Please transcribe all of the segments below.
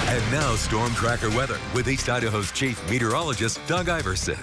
And now Storm Tracker weather with East Idaho's chief meteorologist, Doug Iverson.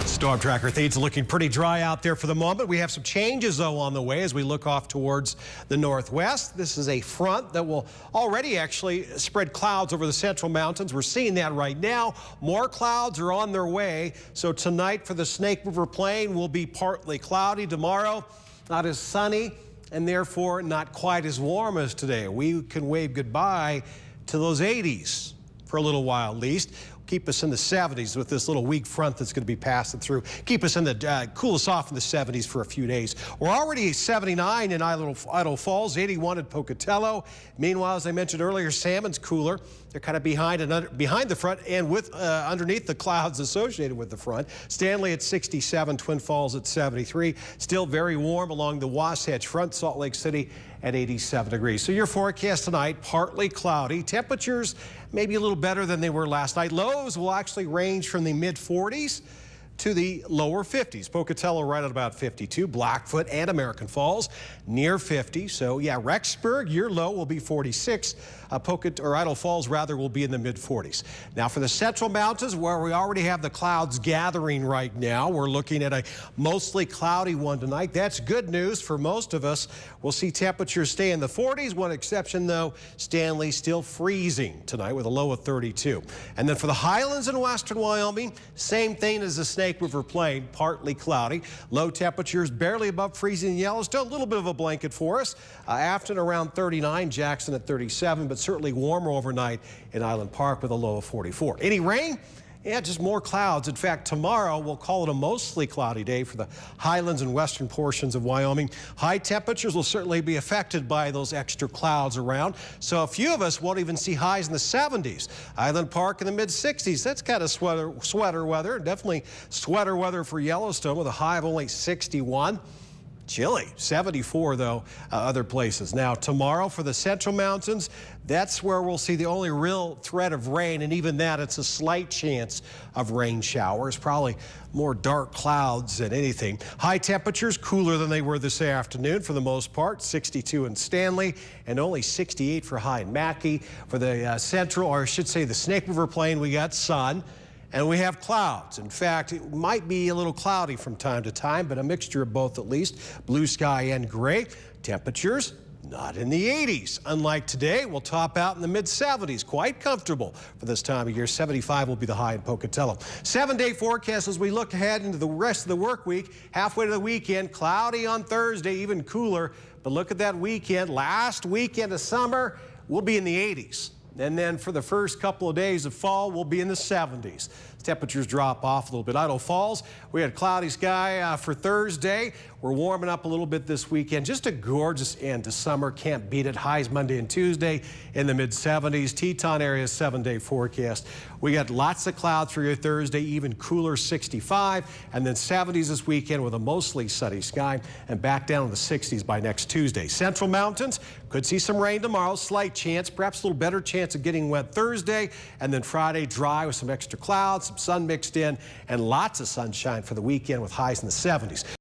Storm Tracker things looking pretty dry out there for the moment. We have some changes, though, on the way as we look off towards the northwest. This is a front that will already actually spread clouds over the central mountains. We're seeing that right now. More clouds are on their way. So tonight for the Snake River Plain will be partly cloudy. Tomorrow, not as sunny and therefore not quite as warm as today. We can wave goodbye to those 80s for a little while at least. Keep us in the 70s with this little weak front that's going to be passing through. Keep us in the cool us off in the 70s for a few days. We're already 79 in Idaho Falls, 81 at Pocatello. Meanwhile, as I mentioned earlier, Salmon's cooler. They're kind of behind the front and with underneath the clouds associated with the front. Stanley at 67, Twin Falls at 73. Still very warm along the Wasatch Front, Salt Lake City at 87 degrees. So your forecast tonight, partly cloudy. Temperatures maybe a little better than they were last night. Lows will actually range from the mid-40s to the lower 50s. Pocatello right at about 52. Blackfoot and American Falls near 50. So yeah, Rexburg, your low will be 46. Idaho Falls rather will be in the mid-40s. Now for the central mountains where we already have the clouds gathering right now, we're looking at a mostly cloudy one tonight. That's good news for most of us. We'll see temperatures stay in the 40s. One exception though, Stanley still freezing tonight with a low of 32. And then for the highlands in western Wyoming, same thing as the Snake River Plain, partly cloudy. Low temperatures barely above freezing in Yellowstone. A little bit of a blanket for us. Afton around 39, Jackson at 37, but certainly warmer overnight in Island Park with a low of 44. Any rain? Yeah, just more clouds. In fact, tomorrow we'll call it a mostly cloudy day for the highlands and western portions of Wyoming. High temperatures will certainly be affected by those extra clouds around. So a few of us won't even see highs in the 70s. Island Park in the mid-60s. That's kind of sweater weather. Definitely sweater weather for Yellowstone with a high of only 61. Chilly, 74 though, other places. Now tomorrow for the central mountains, that's where we'll see the only real threat of rain, and even that it's a slight chance of rain showers, probably more dark clouds than anything. High temperatures cooler than they were this afternoon for the most part, 62 in Stanley and only 68 for high in Mackay. For the central, or I should say the Snake River Plain, we got sun. And we have clouds. In fact, it might be a little cloudy from time to time, but a mixture of both at least. Blue sky and gray. Temperatures not in the 80s. Unlike today, we'll top out in the mid-70s. Quite comfortable for this time of year. 75 will be the high in Pocatello. 7-day forecast as we look ahead into the rest of the work week. Halfway to the weekend, cloudy on Thursday, even cooler. But look at that weekend. Last weekend of summer, we'll be in the 80s. And then for the first couple of days of fall, we'll be in the 70s. Temperatures drop off a little bit. Idaho Falls, we had cloudy sky for Thursday. We're warming up a little bit this weekend. Just a gorgeous end to summer. Can't beat it. Highs Monday and Tuesday in the mid-70s. Teton area 7-day forecast. We got lots of clouds for your Thursday, even cooler 65. And then 70s this weekend with a mostly sunny sky and back down to the 60s by next Tuesday. Central Mountains could see some rain tomorrow. Slight chance, perhaps a little better chance of getting wet Thursday. And then Friday dry with some extra clouds, some sun mixed in, and lots of sunshine for the weekend with highs in the 70s.